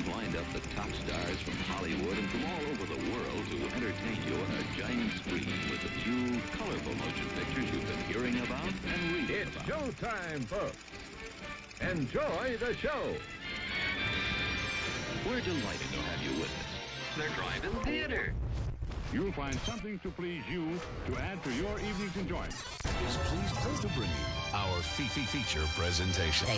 We've lined up the top stars from Hollywood and from all over the world to entertain you on a giant screen with the few colorful motion pictures you've been hearing about and reading It's about. showtime, folks. Enjoy the show. We're delighted to have you with us. They're driving theater. You'll find something to please you to add to your evening's enjoyment. Is pleased to bring you our feature presentation.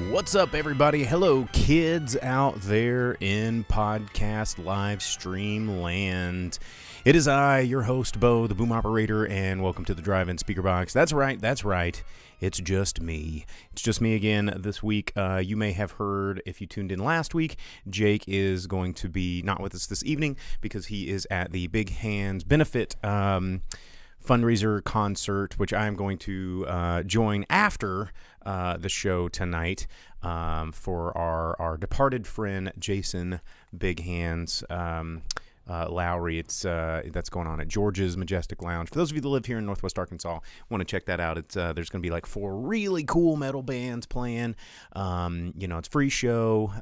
What's up, everybody? Hello, kids out there in podcast live stream land. It is I, your host, Bo, the boom operator, and welcome to the drive-in speaker box. That's right. It's just me. It's just me again this week. You may have heard, if you tuned in last week, Jake is going to be not with us this evening because he is at the Big Hands benefit fundraiser concert, which I am going to join after the show tonight for our departed friend Jason Big Hands Lowry. It's that's going on at George's Majestic Lounge. For those of you that live here in Northwest Arkansas, want to check that out. It's there's going to be like 4 really cool metal bands playing. It's a free show.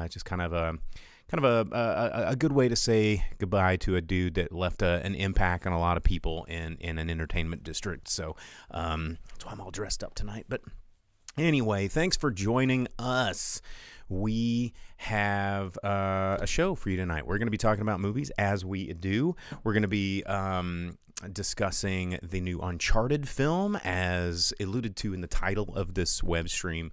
Just kind of a good way to say goodbye to a dude that left an impact on a lot of people in an entertainment district. So that's why I'm all dressed up tonight. But anyway, thanks for joining us. We have a show for you tonight. We're going to be talking about movies, as we do. We're going to be discussing the new Uncharted film, as alluded to in the title of this web stream.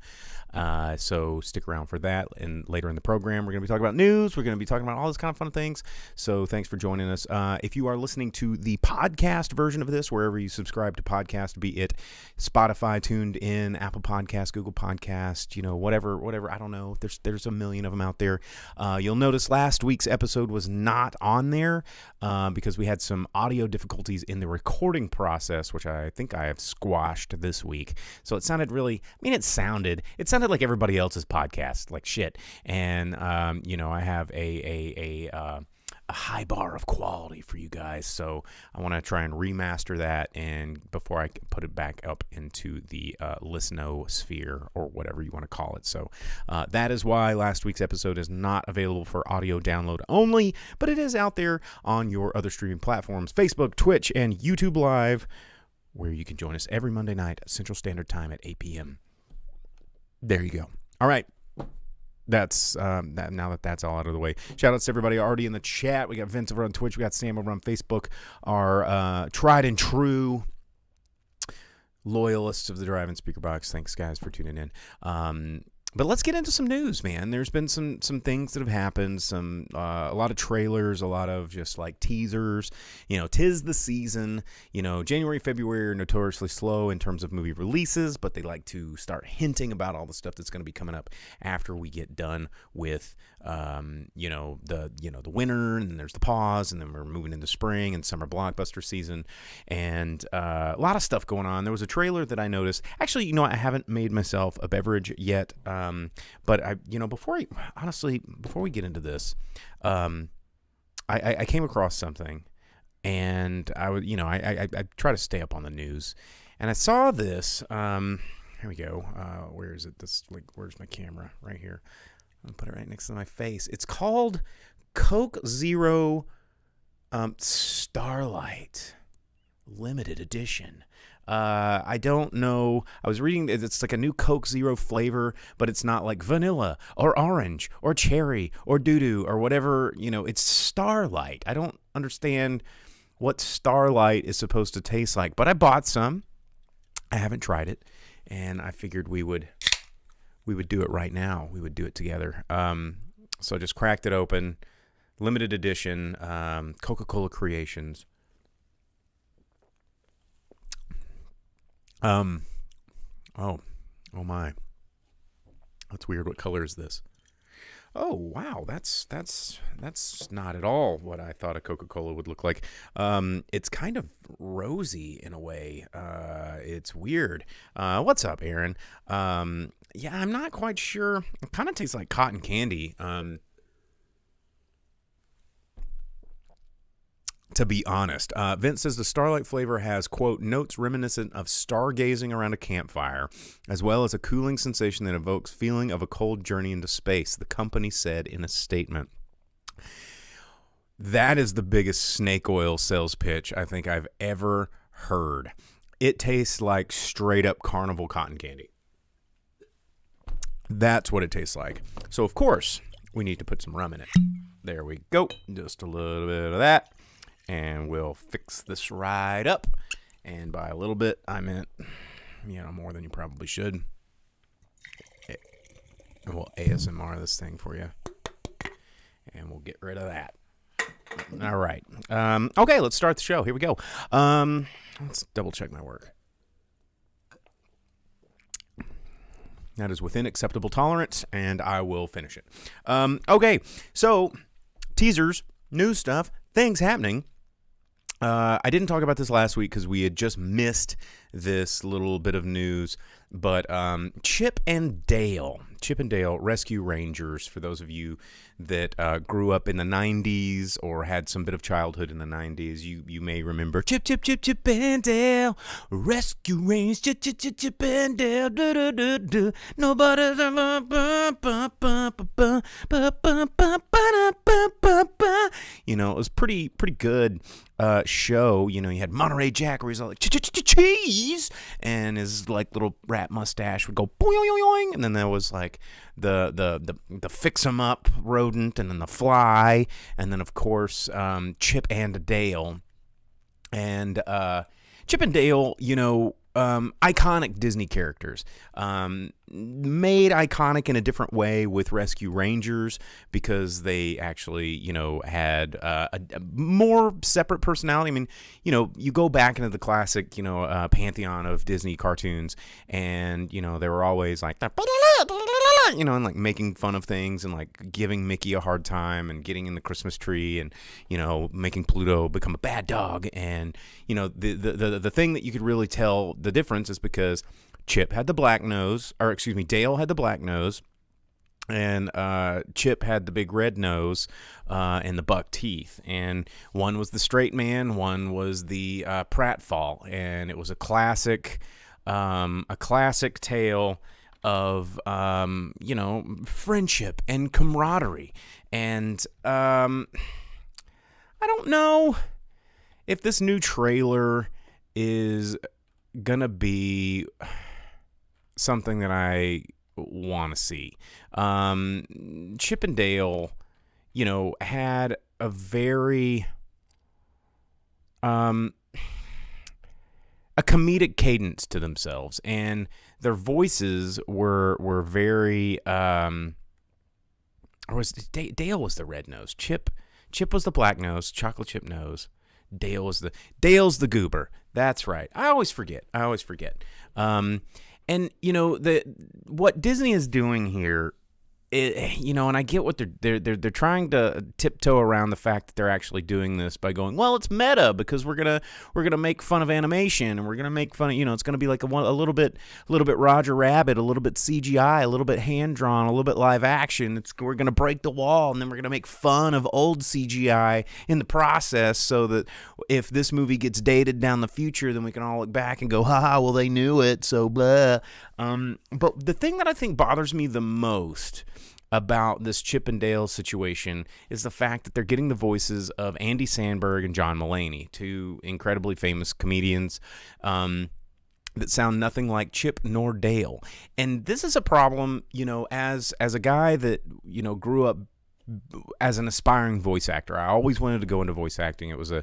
So stick around for that. And later in the program, we're going to be talking about news. We're going to be talking about all this kind of fun things. So thanks for joining us. If you are listening to the podcast version of this, wherever you subscribe to podcast, be it Spotify, Tuned In, Apple Podcasts, Google Podcasts, whatever. I don't know. There's a million of them out there. You'll notice last week's episode was not on there because we had some audio difficulties in the recording process, which I think I have squashed this week. So it sounded it sounded like everybody else's podcast, like shit. And, I have a high bar of quality for you guys. So I want to try and remaster that and before I put it back up into the listen-o-sphere or whatever you want to call it. So that is why last week's episode is not available for audio download only, but it is out there on your other streaming platforms, Facebook, Twitch, and YouTube Live, where you can join us every Monday night Central Standard Time at 8 p.m. There you go. All right. That's that. Now that's all out of the way. Shout outs to everybody already in the chat. We got Vince over on Twitch. We got Sam over on Facebook. Our tried and true loyalists of the drive-in speaker box. Thanks, guys, for tuning in. But let's get into some news, man. There's been some things that have happened, a lot of trailers, a lot of just like teasers. 'Tis the season. January, February are notoriously slow in terms of movie releases, but they like to start hinting about all the stuff that's going to be coming up after we get done with the winter, and there's the pause, and then we're moving into spring and summer blockbuster season, and a lot of stuff going on. There was a trailer that I noticed. Actually, I haven't made myself a beverage yet. But before we get into this, I came across something, and I try to stay up on the news, and I saw this. Here we go. Where is it? Where's my camera? Right here. I'll put it right next to my face. It's called Coke Zero Starlight Limited Edition. I don't know. I was reading it's like a new Coke Zero flavor, but it's not like vanilla or orange or cherry or doo-doo or whatever. It's Starlight. I don't understand what Starlight is supposed to taste like, but I bought some. I haven't tried it, and I figured we would do it right now. We would do it together. So I just cracked it open. Limited edition, Coca-Cola Creations. Oh my. That's weird. What color is this? Oh, wow. That's not at all what I thought a Coca-Cola would look like. It's kind of rosy in a way. It's weird. What's up, Aaron? Yeah, I'm not quite sure. It kind of tastes like cotton candy. to be honest. Vince says the Starlight flavor has, quote, notes reminiscent of stargazing around a campfire, as well as a cooling sensation that evokes feeling of a cold journey into space, the company said in a statement. That is the biggest snake oil sales pitch I think I've ever heard. It tastes like straight up carnival cotton candy. That's what it tastes like. So, of course, we need to put some rum in it. There we go. Just a little bit of that. And we'll fix this right up. And by a little bit, I meant, more than you probably should. And we'll ASMR this thing for you. And we'll get rid of that. All right. Okay, let's start the show. Here we go. Let's double check my work. That is within acceptable tolerance, and I will finish it. Okay, so teasers, news stuff, things happening. I didn't talk about this last week because we had just missed this little bit of news, but Chip and Dale Rescue Rangers, for those of you that grew up in the 90s or had some bit of childhood in the 90s, you may remember Chip and Dale, Rescue Rangers, Chip and Dale, do nobody's ever it was pretty good show. You had Monterey Jack where he's all like cheese, and his like little rat mustache would go boing, and then there was like the fix 'em up rodent, and then the fly, and then of course Chip and Dale. And Chip and Dale, iconic Disney characters, made iconic in a different way with Rescue Rangers because they actually, had a more separate personality. I mean, you go back into the classic, pantheon of Disney cartoons, and, they were always like, and like making fun of things and like giving Mickey a hard time and getting in the Christmas tree and, making Pluto become a bad dog. And, the thing that you could really tell the difference is because Chip had the black nose, Dale had the black nose, and Chip had the big red nose and the buck teeth. And one was the straight man, one was the pratfall, and it was a classic tale of friendship and camaraderie. And I don't know if this new trailer is gonna be something that I want to see. Chip and Dale, had a very a comedic cadence to themselves, and their voices were very or was Dale was the red nose, Chip was the black nose, chocolate chip nose. Dale's the goober. That's right. I always forget. And what Disney is doing here, and I get what they're trying to tiptoe around the fact that they're actually doing this by going, well, it's meta because we're gonna make fun of animation, and we're gonna make fun of, it's gonna be like a little bit Roger Rabbit, a little bit CGI, a little bit hand drawn, a little bit live action. We're gonna break the wall, and then we're gonna make fun of old CGI in the process, so that if this movie gets dated down the future, then we can all look back and go, haha, well, they knew it, so blah. But the thing that I think bothers me the most about this Chip and Dale situation is the fact that they're getting the voices of Andy Samberg and John Mulaney, two incredibly famous comedians that sound nothing like Chip nor Dale. And this is a problem, as a guy that, grew up as an aspiring voice actor. I always wanted to go into voice acting. It was a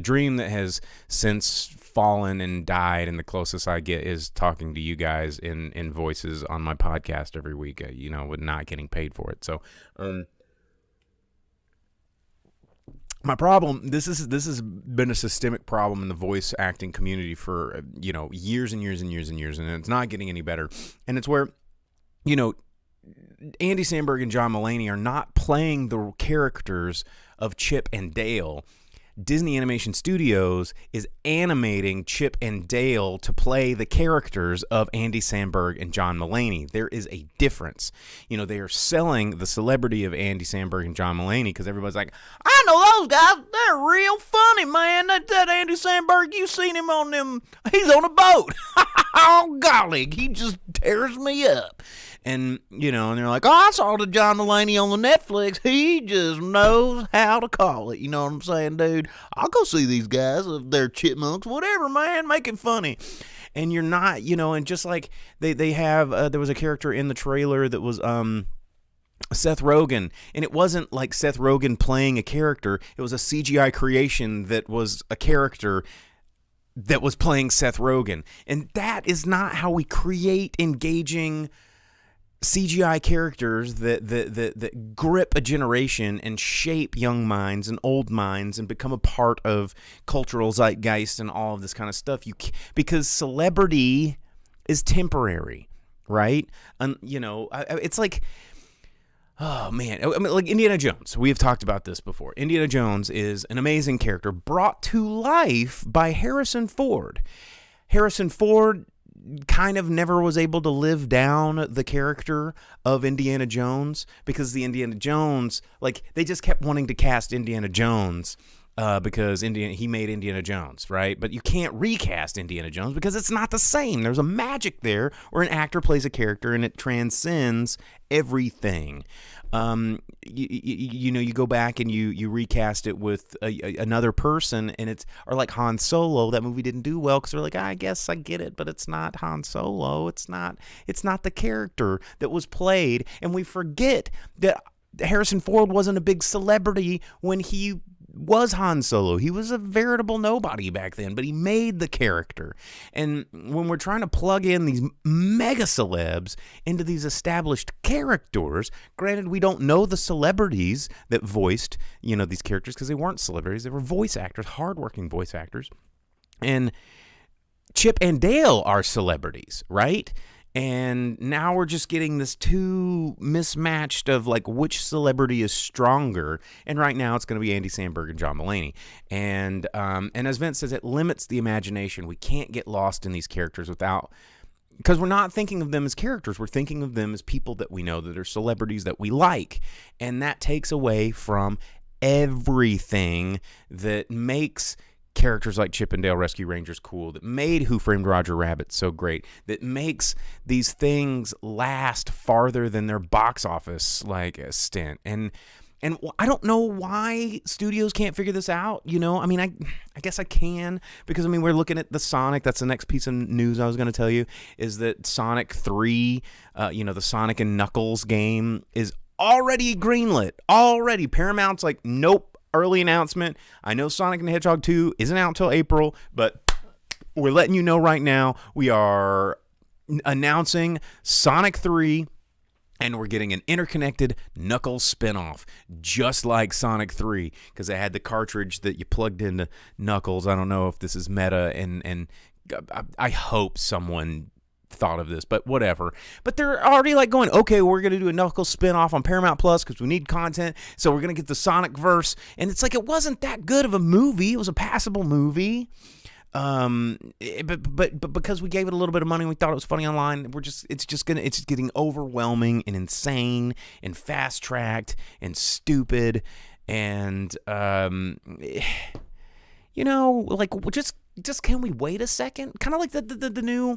dream that has since fallen and died, and the closest I get is talking to you guys in voices on my podcast every week, with not getting paid for it. So my problem, this has been a systemic problem in the voice acting community for years and years and years and years, and it's not getting any better. And it's where Andy Samberg and John Mulaney are not playing the characters of Chip and Dale. Disney Animation Studios is animating Chip and Dale to play the characters of Andy Samberg and John Mulaney. There is a difference. They are selling the celebrity of Andy Samberg and John Mulaney because everybody's like, I know those guys. They're real funny, man. that Andy Samberg, you seen him on them, he's on a boat. Oh, golly, he just tears me up. And, you know, and they're like, oh, I saw the John Mulaney on the Netflix. He just knows how to call it. You know what I'm saying, dude? I'll go see these guys if they're chipmunks, whatever, man, make it funny. And you're not, you know, and just like they have, there was a character in the trailer that was Seth Rogen, and it wasn't like Seth Rogen playing a character. It was a CGI creation that was a character that was playing Seth Rogen. And that is not how we create engaging CGI characters that grip a generation and shape young minds and old minds and become a part of cultural zeitgeist and all of this kind of stuff. Because celebrity is temporary, right? And you know, it's like, oh man, I mean, like Indiana Jones. We have talked about this before. Indiana Jones is an amazing character brought to life by Harrison Ford. Harrison Ford kind of never was able to live down the character of Indiana Jones because the Indiana Jones, like, they just kept wanting to cast Indiana Jones because he made Indiana Jones, right? But you can't recast Indiana Jones because it's not the same. There's a magic there where an actor plays a character and it transcends everything. You know, you go back and you recast it with another person, and or like Han Solo. That movie didn't do well because they're like, I guess I get it, but it's not Han Solo. It's not the character that was played, and we forget that Harrison Ford wasn't a big celebrity when he was Han Solo. He was a veritable nobody back then, but he made the character. And when we're trying to plug in these mega celebs into these established characters, granted, we don't know the celebrities that voiced, you know, these characters because they weren't celebrities. They were voice actors, hardworking voice actors. And Chip and Dale are celebrities, right? And now we're just getting this too mismatched of like which celebrity is stronger. And right now it's going to be Andy Samberg and John Mulaney. And as Vince says, it limits the imagination. We can't get lost in these characters because we're not thinking of them as characters. We're thinking of them as people that we know, that are celebrities that we like. And that takes away from everything that makes characters like Chip and Dale Rescue Rangers cool, that made Who Framed Roger Rabbit so great, that makes these things last farther than their box office like a stint. And I don't know why studios can't figure this out, you know? I mean, I guess I can, because I mean, we're looking at the Sonic. That's the next piece of news I was going to tell you, is that Sonic 3, you know, the Sonic and Knuckles game is already greenlit. Already. Paramount's like, nope. Early announcement. I know Sonic and the Hedgehog 2 isn't out until April, but we're letting you know right now we are announcing Sonic 3, and we're getting an interconnected Knuckles spinoff, just like Sonic 3, because they had the cartridge that you plugged into Knuckles. I don't know if this is meta, and I hope someone thought of this, but whatever. But they're already like going, okay, we're going to do a Knuckles spinoff on Paramount Plus because we need content, so we're going to get the Sonic verse. And it's like, it wasn't that good of a movie. It was a passable movie. But because we gave it a little bit of money and we thought it was funny online, it's getting overwhelming and insane and fast tracked and stupid. And, you know, like, just can we wait a second? Kind of like the new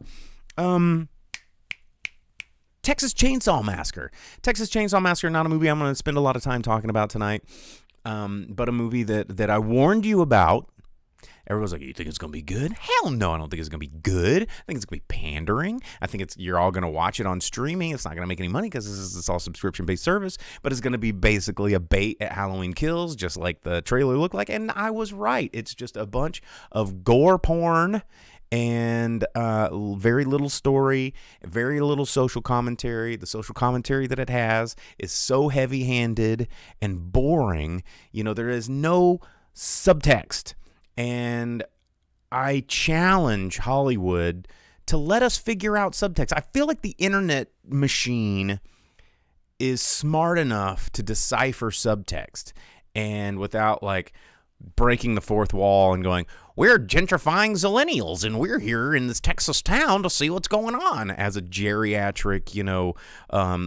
Texas Chainsaw Massacre. Texas Chainsaw Massacre, not a movie I'm going to spend a lot of time talking about tonight, but a movie that I warned you about. Everyone's like, you think it's going to be good? Hell no, I don't think it's going to be good. I think it's going to be pandering. I think you're all going to watch it on streaming. It's not going to make any money because it's all subscription-based service, but it's going to be basically a bait at Halloween Kills, just like the trailer looked like, and I was right. It's just a bunch of gore porn and very little story, very little social commentary. The social commentary that it has is so heavy-handed and boring. You know, there is no subtext. And I challenge Hollywood to let us figure out subtext. I feel like the internet machine is smart enough to decipher subtext, and without like breaking the fourth wall and going, we're gentrifying zillennials, and we're here in this Texas town to see what's going on, as a geriatric,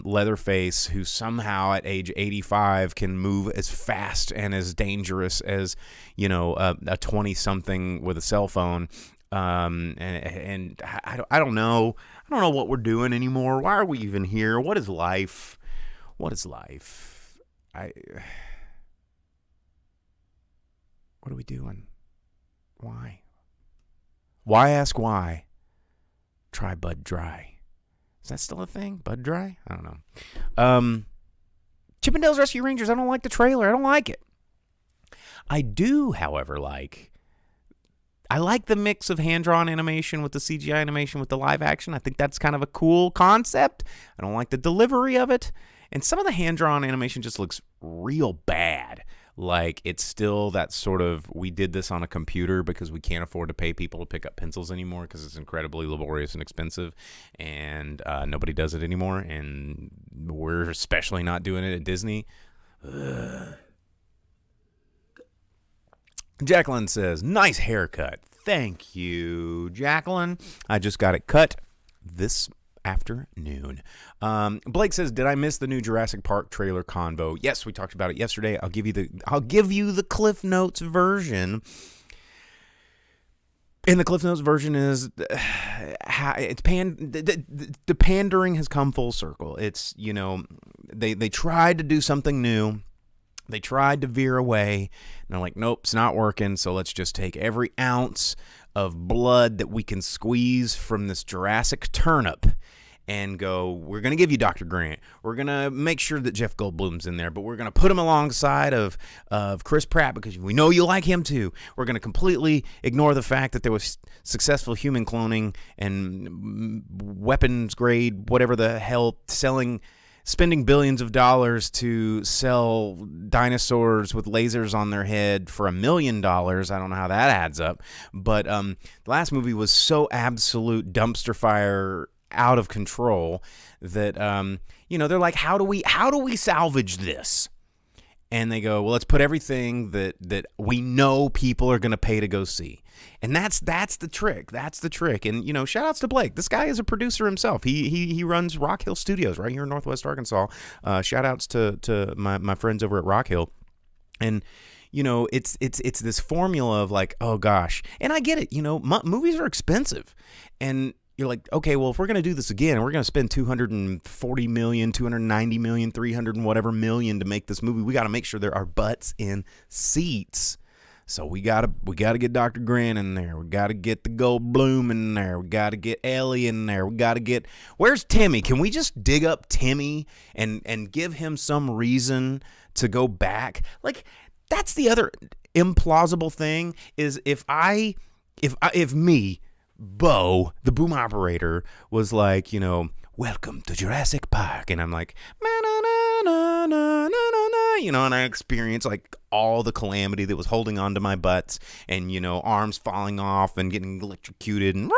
Leatherface who somehow at age 85 can move as fast and as dangerous as, a 20-something with a cell phone. And I don't know. I don't know what we're doing anymore. Why are we even here? What is life? What is life? What are we doing? Why? Why ask why? Try Bud Dry. Is that still a thing? Bud Dry? I don't know. Chippendales Rescue Rangers. I don't like the trailer. I don't like it. I do, however, I like the mix of hand-drawn animation with the CGI animation with the live action. I think that's kind of a cool concept. I don't like the delivery of it. And some of the hand-drawn animation just looks real bad. Like, it's still that sort of, we did this on a computer because we can't afford to pay people to pick up pencils anymore because it's incredibly laborious and expensive, and nobody does it anymore, and we're especially not doing it at Disney. Ugh. Jacqueline says, nice haircut. Thank you, Jacqueline. I just got it cut this afternoon. Blake says, did I miss the new Jurassic Park trailer convo? Yes, we talked about it yesterday. I'll give you the Cliff Notes version. And the Cliff Notes version is the pandering has come full circle. It's, they tried to do something new. They tried to veer away, and they're like, nope, it's not working, so let's just take every ounce of blood that we can squeeze from this Jurassic turnip and go, we're going to give you Dr. Grant. We're going to make sure that Jeff Goldblum's in there, but we're going to put him alongside of Chris Pratt because we know you like him too. We're going to completely ignore the fact that there was successful human cloning and weapons grade, whatever the hell, spending billions of dollars to sell dinosaurs with lasers on their head for $1 million. I don't know how that adds up. But the last movie was so absolute dumpster fire, out of control, that they're like, how do we salvage this? And they go, well, let's put everything that we know people are going to pay to go see. And that's the trick. That's the trick. And, shout outs to Blake. This guy is a producer himself. He runs Rock Hill Studios right here in Northwest Arkansas. Shout outs to my friends over at Rock Hill. And, it's this formula of like, oh gosh. And I get it. Movies are expensive. And you're like, okay, well, if we're going to do this again, we're going to spend $240 million, $290 million, $300 and whatever million to make this movie, we got to make sure there are butts in seats. So we gotta get Dr. Grant in there. We gotta get the Goldblum in there. We gotta get Ellie in there. We gotta get, where's Timmy? Can we just dig up Timmy and give him some reason to go back? Like, that's the other implausible thing is if me, Bo, the boom operator, was like, welcome to Jurassic Park, and I'm like, and I experienced like all the calamity that was holding on to my butts, and arms falling off and getting electrocuted, and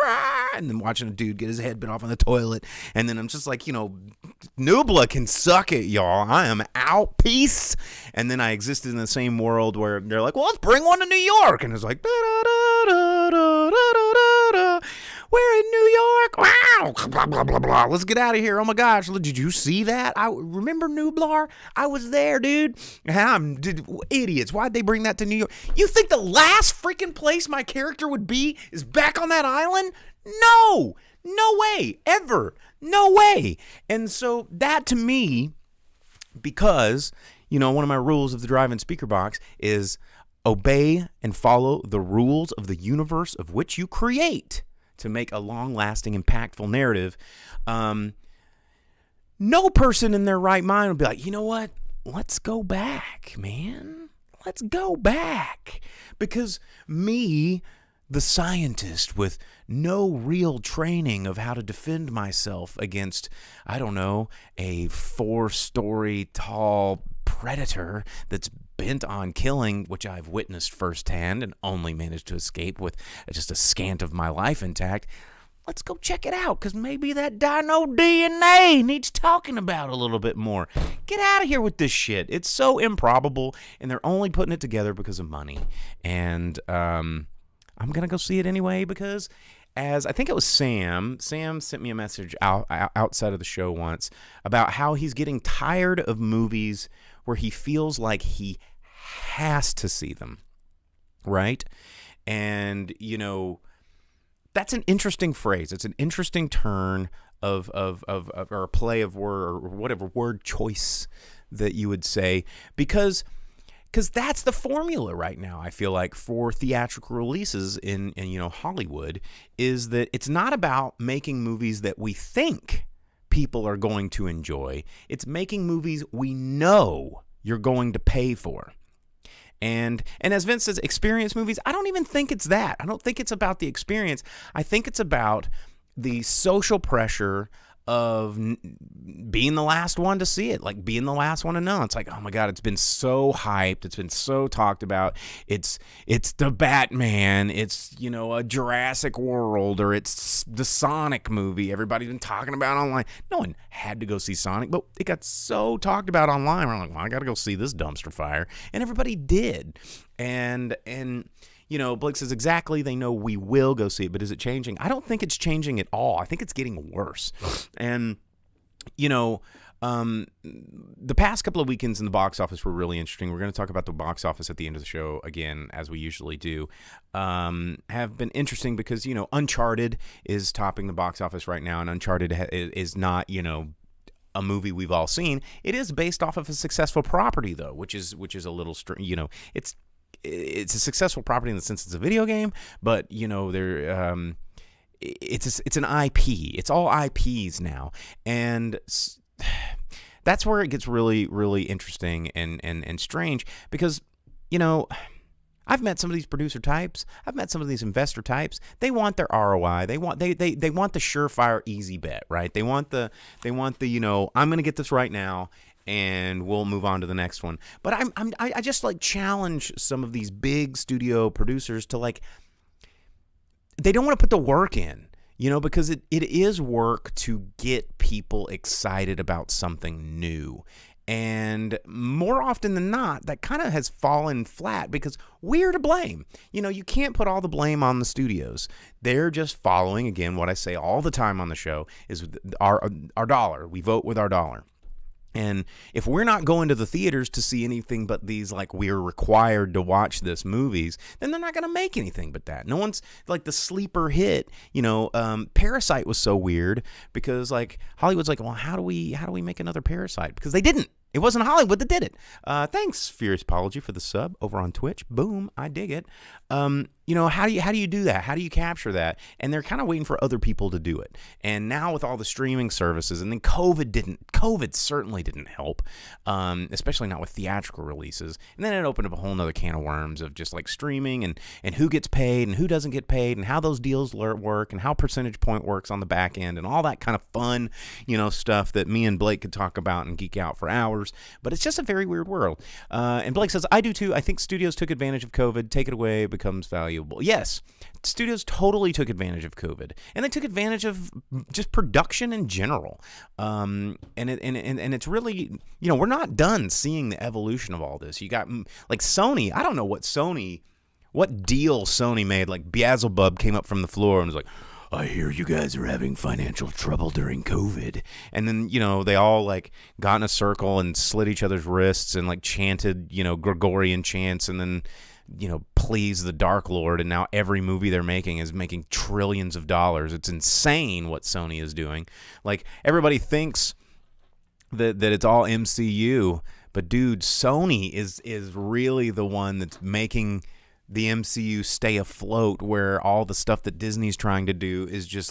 then watching a dude get his head bit off in the toilet, and then I'm just like, Nubla can suck it, y'all. I am out. Peace. And then I existed in the same world where they're like, well, let's bring one to New York, and it's like, we're in New York. Wow. Blah, blah, blah, blah. Let's get out of here. Oh, my gosh. Did you see that? I remember Nublar? I was there, dude. Idiots. Why'd they bring that to New York? You think the last freaking place my character would be is back on that island? No. No way. Ever. No way. And so that to me, because, one of my rules of the drive-in speaker box is obey and follow the rules of the universe of which you create to make a long-lasting, impactful narrative. No person in their right mind would be like, you know what? Let's go back, man. Let's go back. Because me, the scientist with no real training of how to defend myself against, I don't know, a 4-story tall predator that's bent on killing, which I've witnessed firsthand and only managed to escape with just a scant of my life intact. let's go check it out, because maybe that dino DNA needs talking about a little bit more. Get out of here with this shit. It's so improbable, and they're only putting it together because of money. And I'm going to go see it anyway, because as I think it was Sam sent me a message outside of the show once about how he's getting tired of movies where he feels like he has to see them, right? And, that's an interesting phrase. It's an interesting turn of or a play of word, or whatever word choice that you would say, because that's the formula right now, I feel like, for theatrical releases in Hollywood, is that it's not about making movies that we think people are going to enjoy. It's making movies we know you're going to pay for. And as Vince says, experience movies, I don't even think it's that. I don't think it's about the experience. I think it's about the social pressure of being the last one to see it, like being the last one to know. It's like, oh my God, it's been so hyped. It's been so talked about. It's the Batman. It's, a Jurassic World, or it's the Sonic movie everybody's been talking about online. No one had to go see Sonic, but it got so talked about online. We're like, well, I got to go see this dumpster fire. And everybody did. And Blake says, exactly, they know we will go see it, but is it changing? I don't think it's changing at all. I think it's getting worse. And, the past couple of weekends in the box office were really interesting. We're going to talk about the box office at the end of the show again, as we usually do. Have been interesting because, Uncharted is topping the box office right now, and Uncharted is not, a movie we've all seen. It is based off of a successful property, though, which is a little strange. It's a successful property in the sense it's a video game, but it's an IP. It's all IPs now, and that's where it gets really, really interesting and strange, because I've met some of these producer types. I've met some of these investor types. They want their ROI. They want the surefire easy bet, right? They want the I'm going to get this right now, and we'll move on to the next one. But I just challenge some of these big studio producers to they don't want to put the work in, because it is work to get people excited about something new. And more often than not, that kind of has fallen flat because we're to blame. You can't put all the blame on the studios. They're just following, again, what I say all the time on the show is our dollar. We vote with our dollar. And if we're not going to the theaters to see anything but these, we're required to watch this movies, then they're not going to make anything but that. No one's, the sleeper hit, Parasite was so weird because, Hollywood's well, how do we make another Parasite? Because they didn't. It wasn't Hollywood that did it. Thanks, Furious Apology, for the sub over on Twitch. Boom, I dig it. How do you do that? How do you capture that? And they're kind of waiting for other people to do it. And now with all the streaming services, and then COVID certainly didn't help, especially not with theatrical releases. And then it opened up a whole nother can of worms of just streaming and who gets paid and who doesn't get paid and how those deals work and how percentage point works on the back end and all that kind of fun, stuff that me and Blake could talk about and geek out for hours. But it's just a very weird world. And Blake says, I do too. I think studios took advantage of COVID. Take it away, it becomes valuable. Yes, studios totally took advantage of COVID. And they took advantage of just production in general. And it's really, we're not done seeing the evolution of all this. You got, Sony. I don't know what deal Sony made. Beelzebub came up from the floor and was like, I hear you guys are having financial trouble during COVID. And then, they all got in a circle and slit each other's wrists and chanted, Gregorian chants and then, please the Dark Lord. And now every movie they're making is making trillions of dollars. It's insane what Sony is doing. Everybody thinks that it's all MCU, but dude, Sony is really the one that's making the MCU stay afloat, where all the stuff that Disney's trying to do is just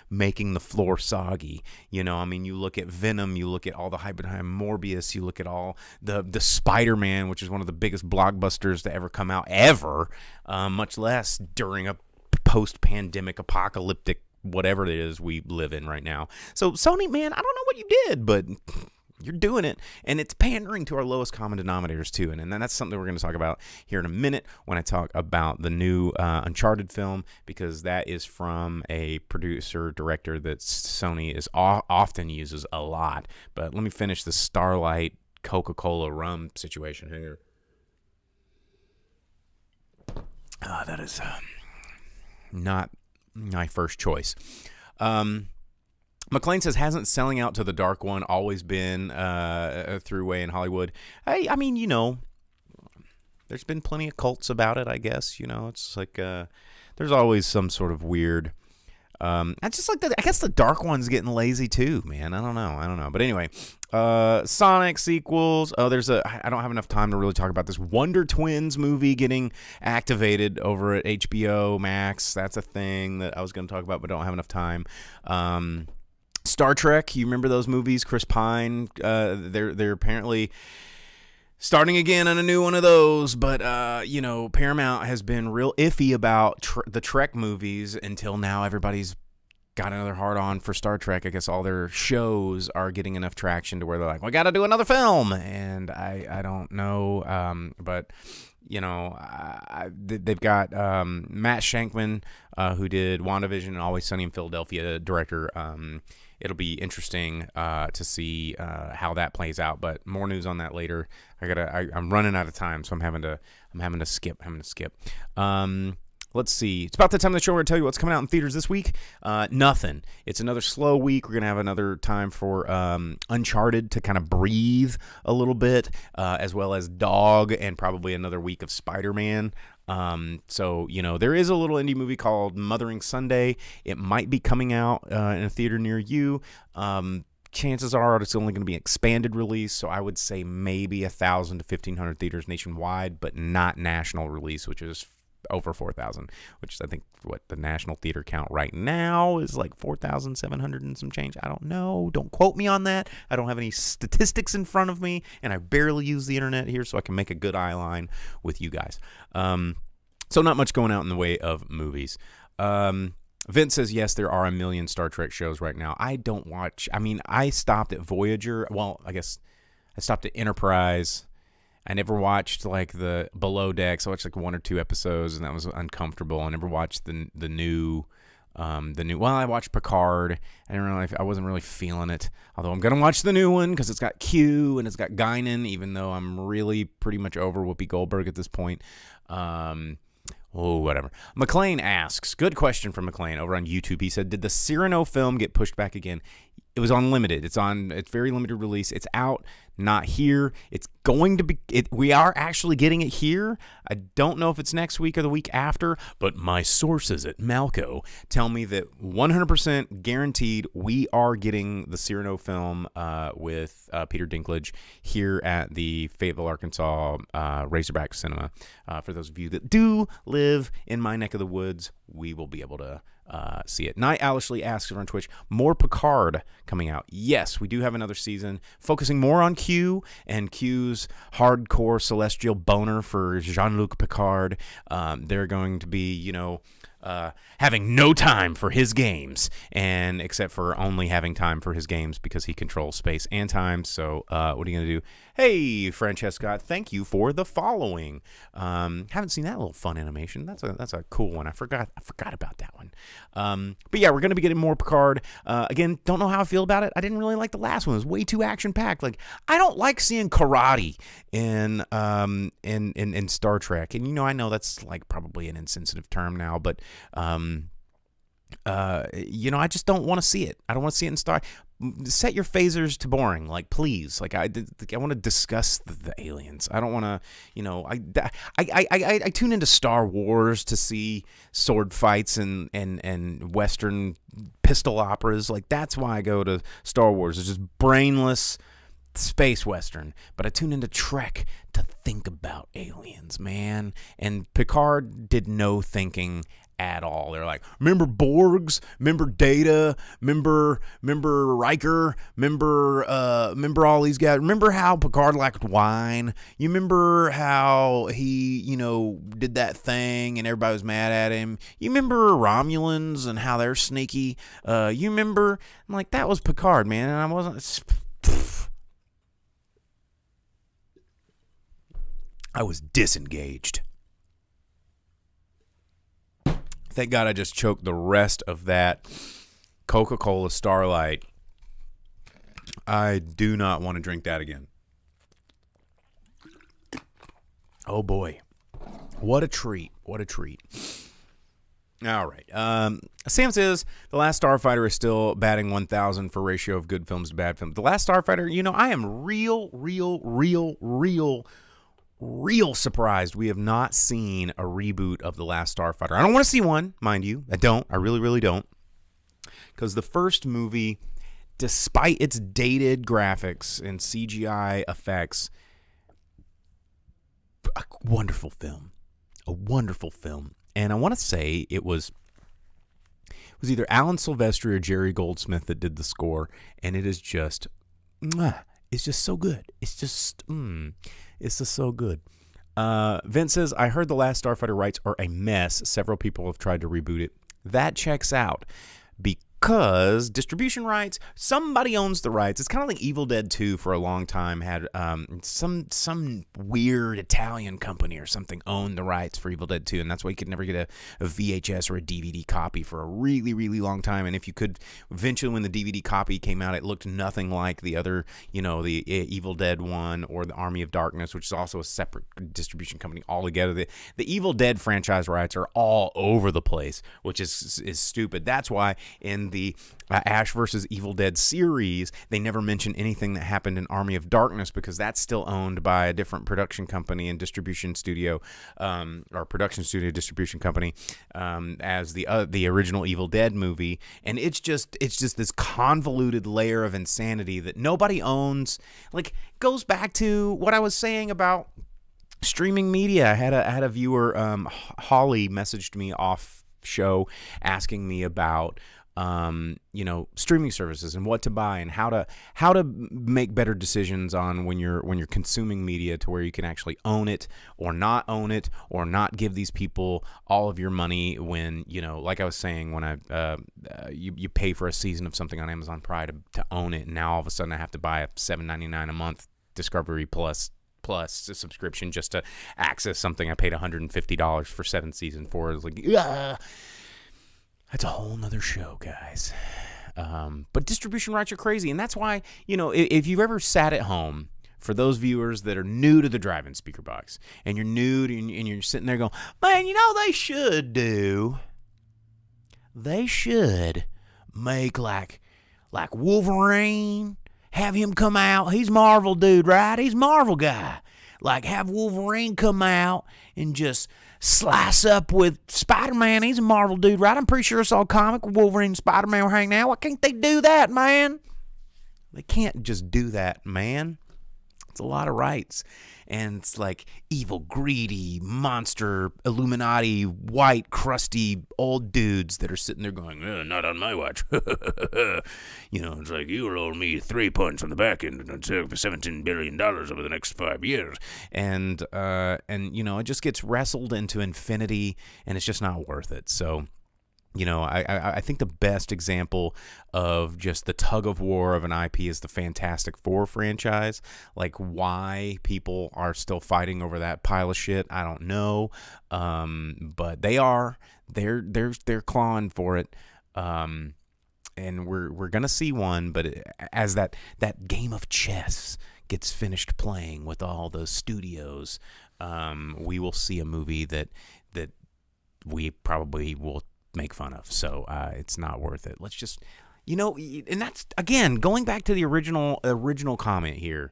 making the floor soggy. You look at Venom, you look at all the hype behind Morbius, you look at all the Spiderman, which is one of the biggest blockbusters to ever come out ever, much less during a post-pandemic apocalyptic whatever it is we live in right now. So Sony, man, I don't know what you did, but you're doing it, and it's pandering to our lowest common denominators too. And then that's something we're going to talk about here in a minute when I talk about the new Uncharted film, because that is from a producer-director that Sony is often uses a lot. But let me finish the Starlight Coca-Cola rum situation here. That is not my first choice. McLean says, hasn't selling out to the Dark One always been a throughway in Hollywood? I mean, there's been plenty of cults about it, I guess. It's like there's always some sort of weird... I guess the Dark One's getting lazy too, man. I don't know. But anyway, Sonic sequels. I don't have enough time to really talk about this Wonder Twins movie getting activated over at HBO Max. That's a thing that I was going to talk about, but don't have enough time. Star Trek, you remember those movies? Chris Pine, they're apparently starting again on a new one of those, but Paramount has been real iffy about the Trek movies until now. Everybody's got another hard on for Star Trek. I guess all their shows are getting enough traction to where they're like, we got to do another film, and I don't know, but they've got Matt Shankman, who did WandaVision and Always Sunny in Philadelphia, director. It'll be interesting to see how that plays out, but more news on that later. I'm running out of time, so I'm having to skip. Let's see. It's about the time of the show where I tell you what's coming out in theaters this week. Nothing. It's another slow week. We're going to have another time for Uncharted to kind of breathe a little bit, as well as Dog, and probably another week of Spiderman. So, there is a little indie movie called Mothering Sunday. It might be coming out in a theater near you. Chances are it's only going to be expanded release, so I would say maybe 1,000 to 1,500 theaters nationwide, but not national release, which is over 4,000, which is, I think, what the national theater count right now is, like 4,700 and some change. I don't know. Don't quote me on that. I don't have any statistics in front of me, and I barely use the internet here, so I can make a good eye line with you guys. So not much going out in the way of movies. Vince says, yes, there are a million Star Trek shows right now. I don't watch. I mean, I stopped at Voyager. Well, I guess I stopped at Enterprise. I never watched like the Below Decks. I watched like 1 or 2 episodes, and that was uncomfortable. I never watched the new. Well, I watched Picard. I wasn't really feeling it. Although I'm gonna watch the new one because it's got Q and it's got Guinan. Even though I'm really pretty much over Whoopi Goldberg at this point. Whatever. McLean asks, good question from McLean over on YouTube. He said, did the Cyrano film get pushed back again? It was on limited. It's very limited release. It's out, not here. It's going to be, we are actually getting it here. I don't know if it's next week or the week after, but my sources at Malco tell me that 100% guaranteed we are getting the Cyrano film with Peter Dinklage here at the Fayetteville, Arkansas Razorback Cinema. For those of you that do live in my neck of the woods, we will be able to see it. Night Owlishly asks on Twitch, more Picard coming out. Yes, we do have another season focusing more on Q and Q's hardcore celestial boner for Jean-Luc Picard. They're going to be, having no time for his games, and except for only having time for his games because he controls space and time. So what are you going to do? Hey, Francesca, thank you for the following. Haven't seen that little fun animation. That's a cool one. I forgot about that one. But yeah, we're going to be getting more Picard. Again, don't know how I feel about it. I didn't really like the last one. It was way too action-packed. Like, I don't like seeing karate in Star Trek. And, I know that's like probably an insensitive term now, but I just don't want to see it. I don't want to see it in Star. Set your phasers to boring, like, please. Like, I want to discuss the aliens. I don't want to, I tune into Star Wars to see sword fights and Western pistol operas. Like, that's why I go to Star Wars. It's just brainless space Western. But I tune into Trek to think about aliens, man. And Picard did no thinking at all. They're like, remember Borgs, remember Data, remember Riker, remember all these guys, remember how Picard liked wine, you remember how he did that thing and everybody was mad at him, you remember Romulans and how they're sneaky, you remember. I'm like, that was Picard, man. And I wasn't I was disengaged. Thank God I just choked the rest of that Coca-Cola Starlight. I do not want to drink that again. Oh boy. What a treat. What a treat. All right. Sam says The Last Starfighter is still batting 1,000 for ratio of good films to bad films. The Last Starfighter, I am real surprised we have not seen a reboot of The Last Starfighter. I don't want to see one, mind you. I don't. I really don't. Because the first movie, despite its dated graphics and CGI effects, a wonderful film. A wonderful film. And I want to say it was either Alan Silvestri or Jerry Goldsmith that did the score, and it is just, it's just so good. It's just so good. Vince says, I heard The Last Starfighter rights are a mess. Several people have tried to reboot it. That checks out. Because distribution rights, somebody owns the rights. It's kind of like Evil Dead 2 for a long time had some weird Italian company or something owned the rights for Evil Dead 2, and that's why you could never get a VHS or a DVD copy for a really long time. And if you could, eventually when the DVD copy came out, it looked nothing like the other, the Evil Dead 1 or the Army of Darkness, which is also a separate distribution company altogether. The Evil Dead franchise rights are all over the place, which is stupid. That's why in the Ash versus Evil Dead series, they never mention anything that happened in Army of Darkness because that's still owned by a different production company and distribution studio, or production studio distribution company, as the original Evil Dead movie. And it's just this convoluted layer of insanity that nobody owns. Like, goes back to what I was saying about streaming media. I had a viewer, Holly, messaged me off show asking me about streaming services and what to buy and how to make better decisions on when you're consuming media to where you can actually own it or not give these people all of your money when, like I was saying, when you pay for a season of something on Amazon Prime to own it, and now all of a sudden I have to buy a $7.99 a month Discovery Plus a subscription just to access something I paid $150 for 7 seasons for. It's like, that's a whole nother show, guys. But distribution rights are crazy, and that's why, if you've ever sat at home, for those viewers that are new to the drive-in speaker box, and you're new and you're sitting there going, man, they should make like Wolverine, have him come out. He's Marvel dude, right? He's Marvel guy. Like, have Wolverine come out and just slice up with Spiderman. He's a Marvel dude, right? I'm pretty sure it's all comic. Wolverine and Spiderman were hanging out. Why can't they do that, man? They can't just do that, man. It's a lot of rights. And it's like evil, greedy, monster, Illuminati, white, crusty, old dudes that are sitting there going, not on my watch. It's like, you'll owe me 3 points on the back end and sell for $17 billion over the next 5 years. And it just gets wrestled into infinity, and it's just not worth it. So, I think the best example of just the tug of war of an IP is the Fantastic Four franchise. Like, why people are still fighting over that pile of shit, I don't know. But they're clawing for it. And we're gonna see one, but as that game of chess gets finished playing with all those studios, we will see a movie that we probably will make fun of. So it's not worth it. Let's just, and that's, again, going back to the original comment here.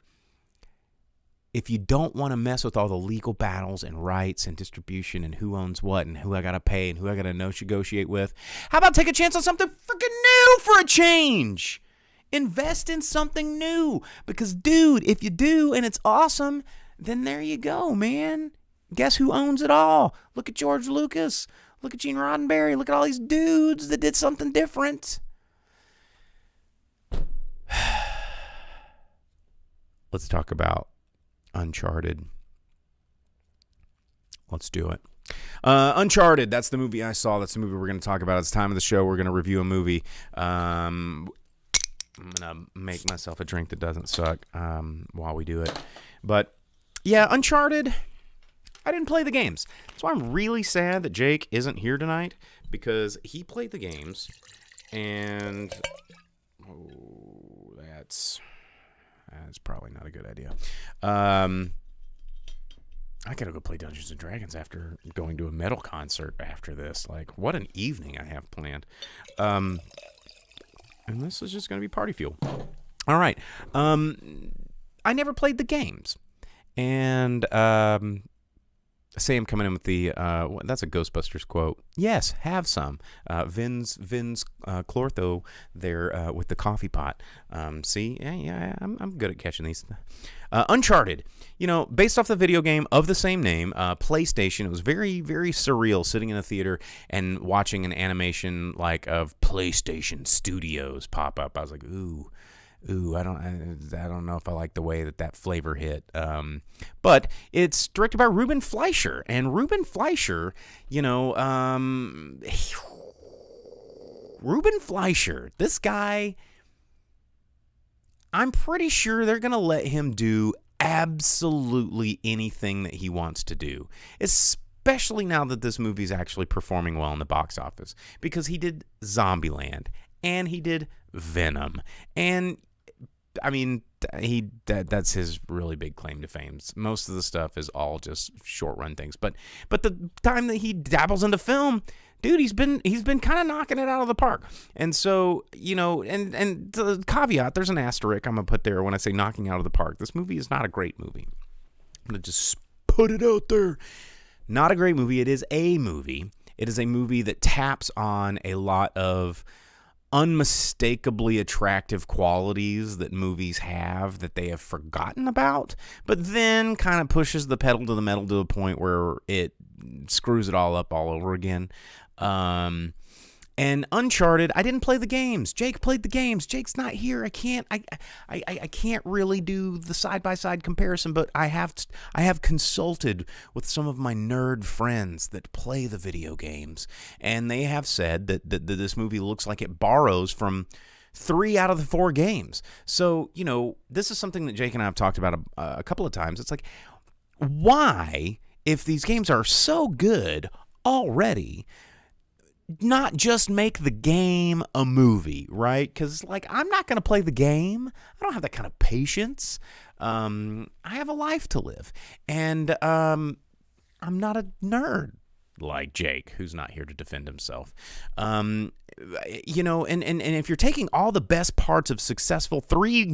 If you don't want to mess with all the legal battles and rights and distribution and who owns what and who I got to pay and who I got to negotiate with, how about take a chance on something freaking new for a change? Invest in something new. Because, dude, if you do and it's awesome, then there you go, man. Guess who owns it all? Look at George Lucas. Look at Gene Roddenberry. Look at all these dudes that did something different. Let's talk about Uncharted. Let's do it. Uncharted, that's the movie I saw. That's the movie we're going to talk about. It's time of the show. We're going to review a movie. I'm going to make myself a drink that doesn't suck while we do it. But, yeah, Uncharted, I didn't play the games. That's why I'm really sad that Jake isn't here tonight, because he played the games, and that's probably not a good idea. I gotta go play Dungeons and Dragons after going to a metal concert after this. Like, what an evening I have planned. And this is just gonna be party fuel. All right. I never played the games. And Sam coming in with the that's a Ghostbusters quote. Yes, have some. Vin's Clortho there with the coffee pot. See, yeah, I'm good at catching these. Uncharted, based off the video game of the same name, PlayStation. It was very, very surreal sitting in a theater and watching an animation like of PlayStation Studios pop up. I was like, ooh, I don't know if I like the way that flavor hit. But it's directed by Ruben Fleischer, and Ruben Fleischer, Ruben Fleischer, this guy, I'm pretty sure they're gonna let him do absolutely anything that he wants to do, especially now that this movie's actually performing well in the box office, because he did Zombieland and he did Venom, and I mean, that's his really big claim to fame. Most of the stuff is all just short run things, but the time that he dabbles into film, dude, he's been kind of knocking it out of the park. And so, and the caveat, there's an asterisk I'm gonna put there when I say knocking out of the park. This movie is not a great movie. I'm gonna just put it out there. Not a great movie. It is a movie. It is a movie that taps on a lot of unmistakably attractive qualities that movies have that they have forgotten about, but then kind of pushes the pedal to the metal to a point where it screws it all up all over again. And Uncharted, I didn't play the games. Jake played the games. Jake's not here. I can't really do the side-by-side comparison, but I have consulted with some of my nerd friends that play the video games, and they have said that this movie looks like it borrows from 3 out of the 4 games. So, this is something that Jake and I have talked about a couple of times. It's like, why, if these games are so good already, not just make the game a movie, right? Because, I'm not going to play the game. I don't have that kind of patience. I have a life to live. And I'm not a nerd like Jake, who's not here to defend himself. And if you're taking all the best parts of successful 3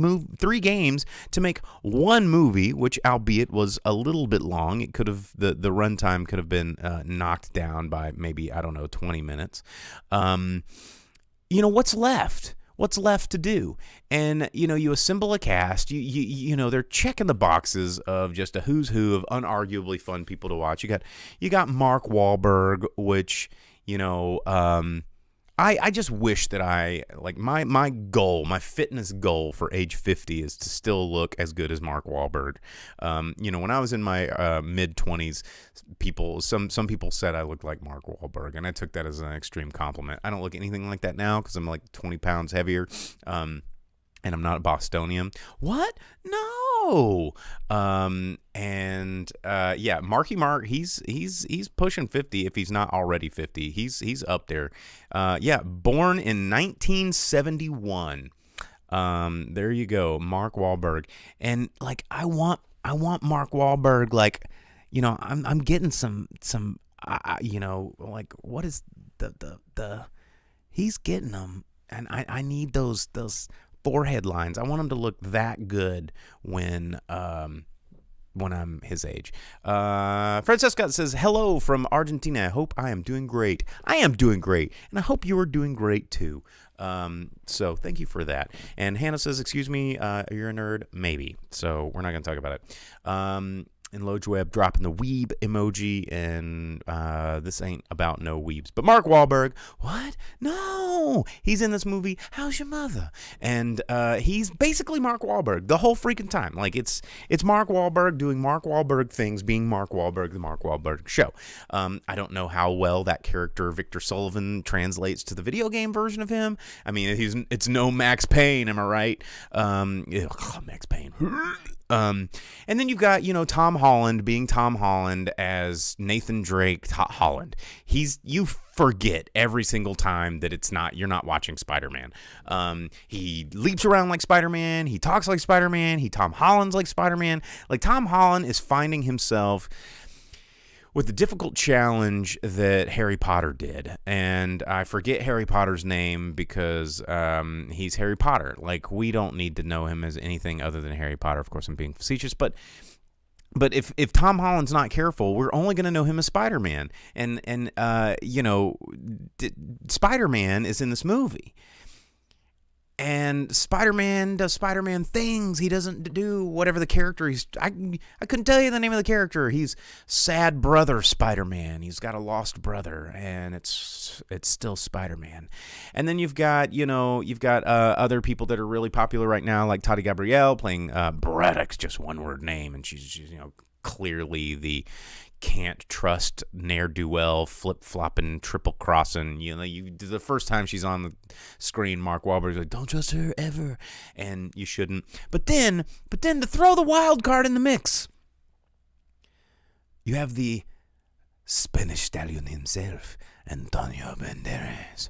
games to make 1 movie, which albeit was a little bit long, it could have the runtime could have been knocked down by maybe 20 minutes. What's left? What's left to do? And you assemble a cast. They're checking the boxes of just a who's who of unarguably fun people to watch. You got Mark Wahlberg, which I just wish that my goal, my fitness goal for age 50 is to still look as good as Mark Wahlberg. When I was in my mid-20s, some people said I looked like Mark Wahlberg, and I took that as an extreme compliment. I don't look anything like that now because I'm like 20 pounds heavier. And I'm not a Bostonian. What? No. Marky Mark, he's pushing 50 if he's not already 50. He's up there. Born in 1971. There you go, Mark Wahlberg. And I want Mark Wahlberg, I'm getting some what is the he's getting them, and I need those forehead lines. I want him to look that good when I'm his age. Francesca says, hello from Argentina. I hope I am doing great. I am doing great, and I hope you are doing great too. So thank you for that. And Hannah says, excuse me, you're a nerd? Maybe. So we're not going to talk about it. And Lojweb dropping the weeb emoji, and this ain't about no weebs. But Mark Wahlberg, what? No! He's in this movie, How's Your Mother? And he's basically Mark Wahlberg the whole freaking time. It's Mark Wahlberg doing Mark Wahlberg things, being Mark Wahlberg, the Mark Wahlberg show. I don't know how well that character, Victor Sullivan, translates to the video game version of him. I mean, it's no Max Payne, am I right? Max Payne. And then you've got, Tom Holland being Tom Holland as Nathan Drake Holland. You forget every single time that you're not watching Spider-Man. He leaps around like Spider-Man. He talks like Spider-Man. Tom Holland's like Spider-Man. Like, Tom Holland is finding himself with the difficult challenge that Harry Potter did. And I forget Harry Potter's name because he's Harry Potter. Like, we don't need to know him as anything other than Harry Potter. Of course, I'm being facetious, but if Tom Holland's not careful, we're only going to know him as Spider-Man. And Spider-Man is in this movie. And Spider-Man does Spider-Man things. He doesn't do whatever the character I couldn't tell you the name of the character. He's sad brother Spider-Man. He's got a lost brother, and it's still Spider-Man. And then you've got other people that are really popular right now, like Tati Gabrielle playing Braddock's just one word name, and she's clearly the can't trust ne'er-do-well, flip-flopping, triple-crossing. The first time she's on the screen, Mark Wahlberg's like, don't trust her ever, and you shouldn't. But then to throw the wild card in the mix, you have the Spanish stallion himself, Antonio Banderas.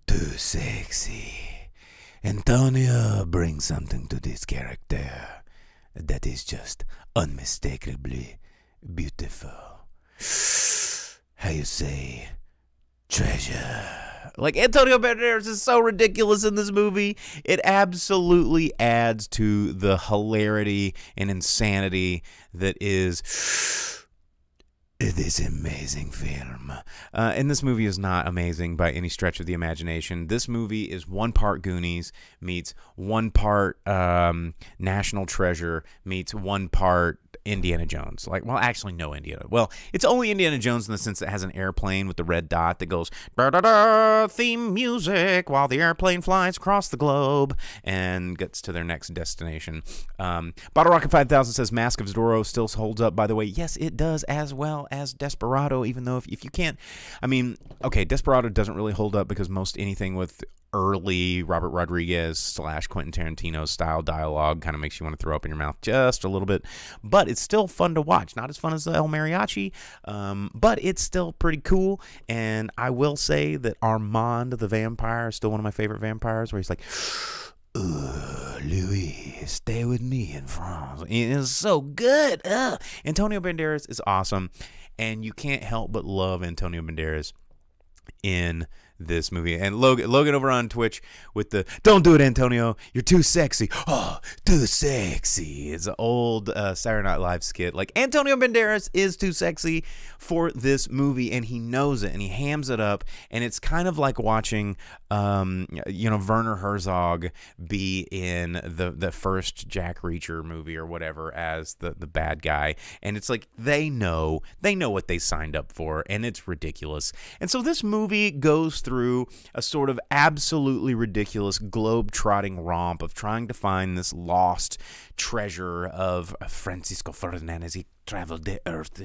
Too sexy. Antonio brings something to this character that is just unmistakably beautiful. How you say, treasure. Like, Antonio Banderas is so ridiculous in this movie. It absolutely adds to the hilarity and insanity that is this amazing film. And this movie is not amazing by any stretch of the imagination. This movie is one part Goonies meets one part National Treasure meets one part Indiana Jones. Like, well, actually, no Indiana. Well, it's only Indiana Jones in the sense that it has an airplane with the red dot that goes da-da-da, theme music while the airplane flies across the globe and gets to their next destination. Bottle Rocket 5000 says Mask of Zorro still holds up, by the way. Yes, it does, as well as Desperado, even though if you can't, Desperado doesn't really hold up because most anything with early Robert Rodriguez / Quentin Tarantino style dialogue kind of makes you want to throw up in your mouth just a little bit, but it's still fun to watch. Not as fun as the El Mariachi, but it's still pretty cool. And I will say that Armand the vampire is still one of my favorite vampires, where he's like, Louis, stay with me in France. It is so good. Antonio Banderas is awesome, and you can't help but love Antonio Banderas in this movie. And Logan over on Twitch with the "Don't do it, Antonio, you're too sexy." Oh, too sexy. It's an old Saturday Night Live skit. Like, Antonio Banderas is too sexy for this movie, and he knows it, and he hams it up. And it's kind of like watching Werner Herzog be in the first Jack Reacher movie or whatever as the bad guy. And it's like they know what they signed up for, and it's ridiculous. And so this movie goes through a sort of absolutely ridiculous globe-trotting romp of trying to find this lost treasure of Francisco Ferdinand as he traveled the earth,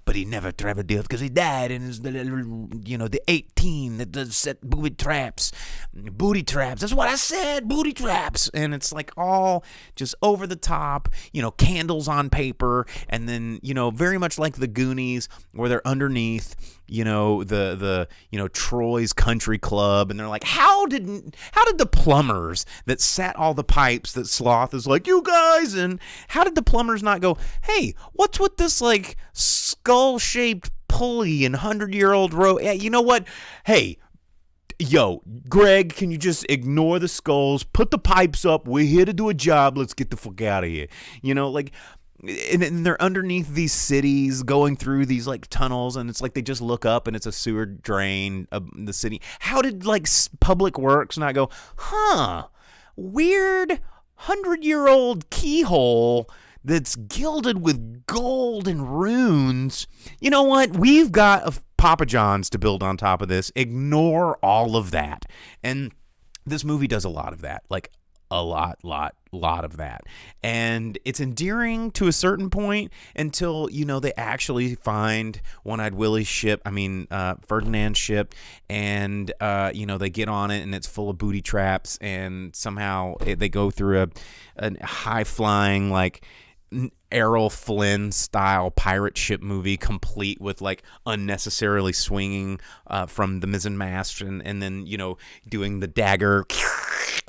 but he never traveled the earth because he died, and it's the 18 that does set booby traps. That's what I said, booty traps. And it's like all just over the top, candles on paper, and then very much like the Goonies, where they're underneath the Troy's Country Club, and they're like, how did the plumbers that set all the pipes that Sloth is like, you guys, and how did the plumbers not go, hey, what's with this like skull-shaped pulley and 100-year-old row? Yeah, you know what? Hey, yo, Greg, can you just ignore the skulls, put the pipes up, we're here to do a job, let's get the fuck out of here. And they're underneath these cities, going through these like tunnels, and it's like they just look up and it's a sewer drain of the city. How did like Public Works not go, weird 100-year-old keyhole that's gilded with gold and runes? You know what? We've got a Papa John's to build on top of this. Ignore all of that. And this movie does a lot of that. Like, a lot of that. And it's endearing to a certain point until, they actually find One-Eyed Willie's ship, Ferdinand's ship, and, they get on it and it's full of booty traps, and somehow they go through a high-flying, like, Errol Flynn style pirate ship movie, complete with like unnecessarily swinging from the mizzenmast and then doing the dagger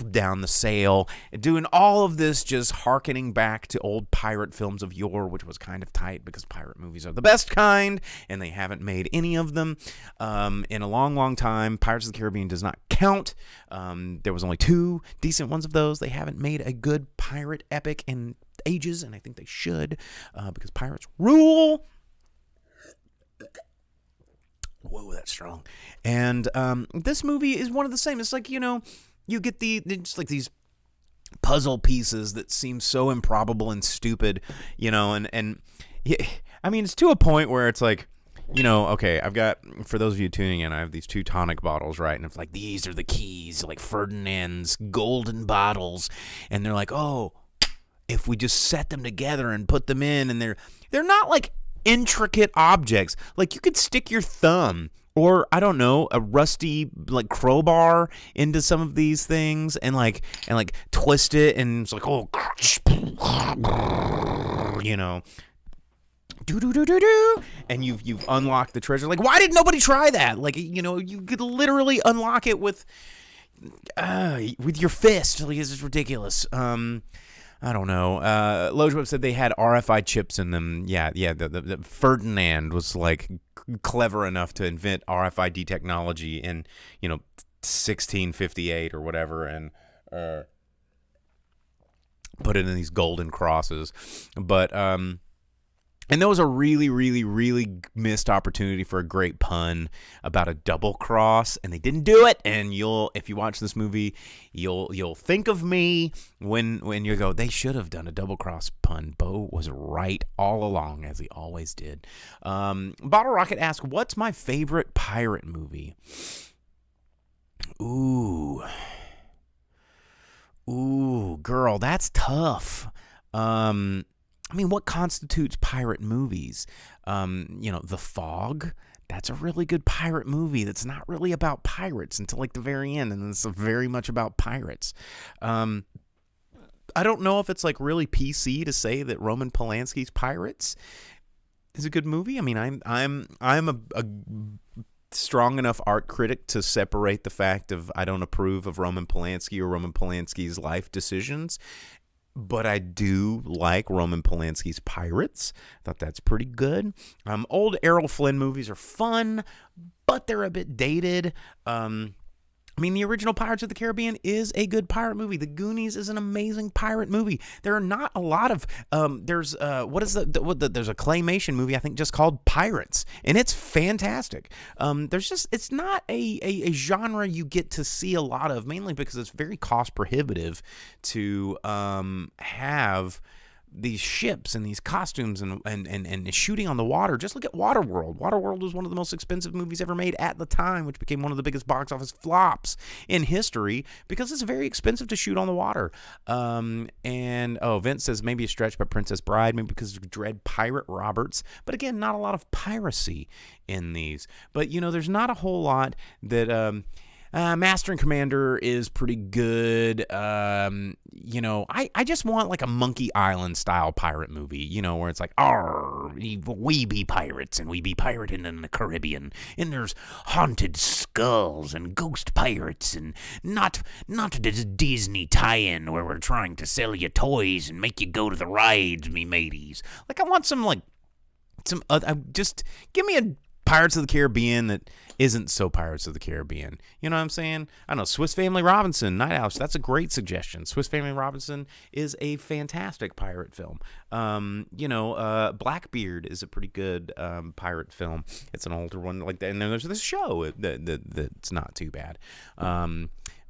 down the sail, doing all of this, just hearkening back to old pirate films of yore, which was kind of tight because pirate movies are the best kind and they haven't made any of them in a long time. Pirates of the Caribbean does not count. There was only 2 decent ones of those. They haven't made a good pirate epic in ages, and I think they should, because pirates rule. Whoa, that's strong. And this movie is one of the same. It's like, you get just like these puzzle pieces that seem so improbable and stupid, and it's to a point where it's like, okay, I've got, for those of you tuning in, I have these 2 tonic bottles, right? And it's like, these are the keys, like Ferdinand's golden bottles. And they're like, oh, if we just set them together and put them in, and they're not like intricate objects. Like you could stick your thumb or, I don't know, a rusty like crowbar into some of these things and like twist it, and it's like, oh, do, and you've unlocked the treasure. Like, why did nobody try that? Like, you could literally unlock it with your fist. Like, this is ridiculous. I don't know. Lojweb said they had RFI chips in them. Yeah. The Ferdinand was like clever enough to invent RFID technology in 1658 or whatever, and put it in these golden crosses. But and there was a really, really, really missed opportunity for a great pun about a double cross, and they didn't do it. And if you watch this movie, you'll think of me when you go, they should have done a double cross pun. Bo was right all along, as he always did. Bottle Rocket asks, what's my favorite pirate movie? Ooh, girl, that's tough. What constitutes pirate movies? The Fog. That's a really good pirate movie that's not really about pirates until like the very end, and then it's very much about pirates. I don't know if it's like really PC to say that Roman Polanski's Pirates is a good movie. I'm a strong enough art critic to separate the fact of I don't approve of Roman Polanski or Roman Polanski's life decisions. But I do like Roman Polanski's Pirates. I thought that's pretty good. Old Errol Flynn movies are fun, but they're a bit dated. The original Pirates of the Caribbean is a good pirate movie. The Goonies is an amazing pirate movie. There are not a lot of there's there's a claymation movie I think just called Pirates, and it's fantastic. It's not a genre you get to see a lot of, mainly because it's very cost prohibitive to have these ships and these costumes and shooting on the water. Just look at Waterworld. Waterworld was one of the most expensive movies ever made at the time, which became one of the biggest box office flops in history because it's very expensive to shoot on the water. Vince says maybe a stretch, but Princess Bride, maybe because of Dread Pirate Roberts. But again, not a lot of piracy in these. But, there's not a whole lot that... Master and Commander is pretty good. I just want like a Monkey Island style pirate movie, where it's like, we be pirates and we be pirating in the Caribbean, and there's haunted skulls and ghost pirates, and not this Disney tie-in where we're trying to sell you toys and make you go to the rides, me mateys. Like, I want just give me a Pirates of the Caribbean that isn't so Pirates of the Caribbean. You know what I'm saying? I don't know. Swiss Family Robinson, Night House. That's a great suggestion. Swiss Family Robinson is a fantastic pirate film. Blackbeard is a pretty good pirate film. It's an older one like that. And then there's this show that's not too bad.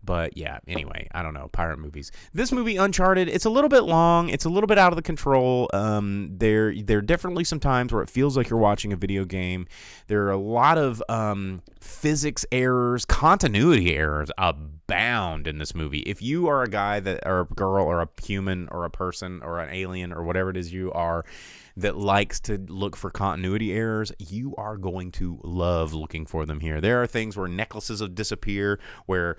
But yeah, anyway, I don't know, pirate movies. This movie, Uncharted, it's a little bit long. It's a little bit out of the control. There are definitely some times where it feels like you're watching a video game. There are a lot of physics errors, continuity errors abound in this movie. If you are a guy or a girl or a human or a person or an alien or whatever it is you are that likes to look for continuity errors, you are going to love looking for them here. There are things where necklaces disappear, where,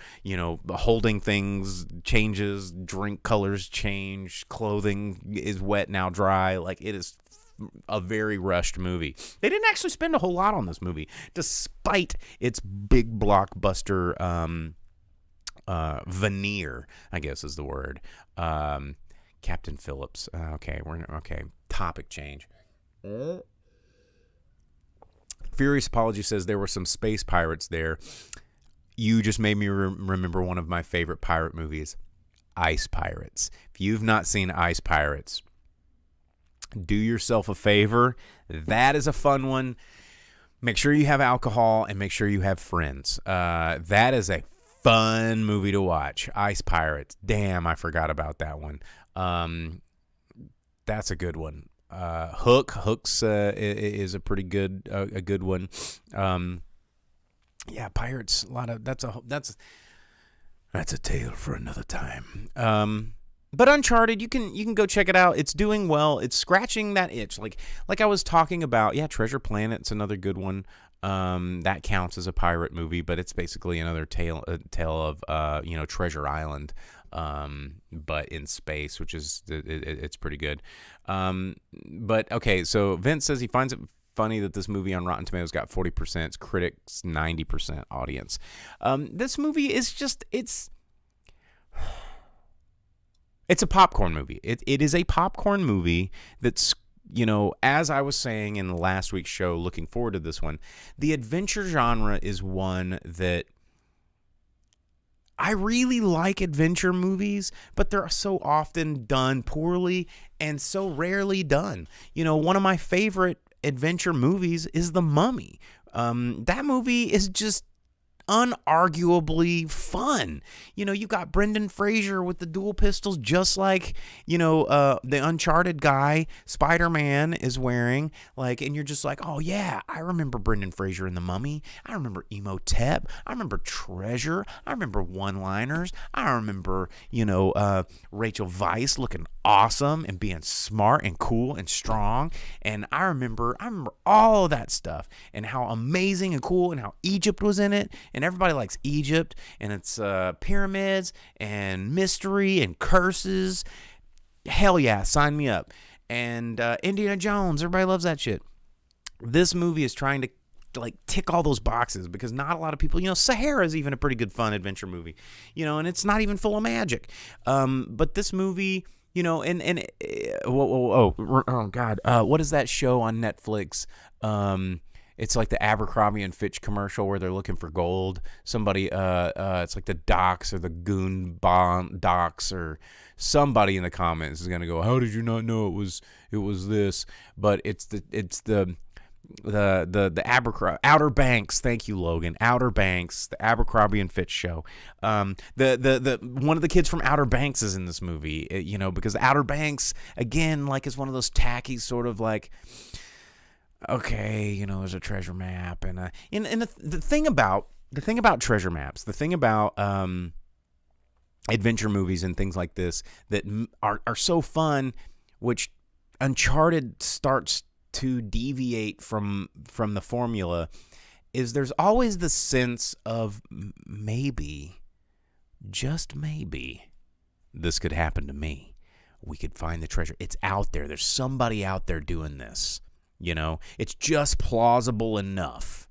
holding things changes, drink colors change, clothing is wet, now dry. Like, it is a very rushed movie. They didn't actually spend a whole lot on this movie, despite its big blockbuster veneer, I guess is the word. Captain Phillips. Okay. Topic change. Furious Apology says there were some space pirates there. You just made me remember one of my favorite pirate movies, Ice Pirates. If you've not seen Ice Pirates, do yourself a favor. That is a fun one. Make sure you have alcohol and make sure you have friends. That is a fun movie to watch. Ice Pirates. Damn, I forgot about that one. That's a good one. Hooks is a pretty good a good one. Yeah, Pirates. That's a tale for another time. But Uncharted, you can go check it out. It's doing well. It's scratching that itch. Like I was talking about. Yeah, Treasure Planet's another good one. That counts as a pirate movie, but it's basically another tale of Treasure Island. But in space, which is it's pretty good. But okay, so Vince says he finds it funny that this movie on Rotten Tomatoes got 40%, critics 90% audience. This movie is just it's a popcorn movie. It is a popcorn movie that's, as I was saying in last week's show, looking forward to this one, the adventure genre is one that I really like adventure movies, but they're so often done poorly and so rarely done. One of my favorite adventure movies is The Mummy. That movie is just unarguably fun. You got Brendan Fraser with the dual pistols, just like the Uncharted guy Spiderman is wearing, and you're just like, oh yeah, I remember Brendan Fraser in The Mummy. I remember Imhotep. I remember Treasure. I remember one-liners. I remember Rachel Weisz looking awesome and being smart and cool and strong. And I remember all of that stuff and how amazing and cool and how Egypt was in it. And everybody likes Egypt, and it's pyramids and mystery and curses. Hell yeah, sign me up. And Indiana Jones, everybody loves that shit. This movie is trying to tick all those boxes because not a lot of people, Sahara is even a pretty good fun adventure movie, and it's not even full of magic. But this movie, oh God, what is that show on Netflix? It's like the Abercrombie and Fitch commercial where they're looking for gold. Somebody, it's like the Docs or the Goon Bond Docs or somebody in the comments is gonna go, how did you not know it was this? But it's the Outer Banks. Thank you, Logan. Outer Banks, the Abercrombie and Fitch show. The one of the kids from Outer Banks is in this movie. Because Outer Banks again, is one of those tacky sort of okay, there's a treasure map, and the thing about treasure maps, the thing about adventure movies and things like this that are so fun, which Uncharted starts to deviate from the formula, is there's always the sense of maybe, just maybe, this could happen to me. We could find the treasure. It's out there. There's somebody out there doing this. It's just plausible enough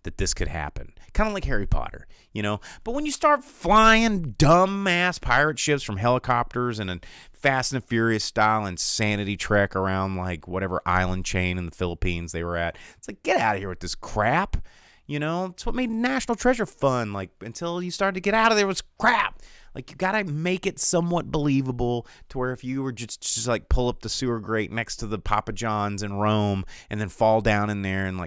that this could happen. Kind of like Harry Potter, But when you start flying dumb-ass pirate ships from helicopters and a Fast and Furious style insanity trek around whatever island chain in the Philippines they were at, it's like, get out of here with this crap. It's what made National Treasure fun. Until you started to get out of there, it was crap. You gotta make it somewhat believable to where if you were just pull up the sewer grate next to the Papa John's in Rome and then fall down in there and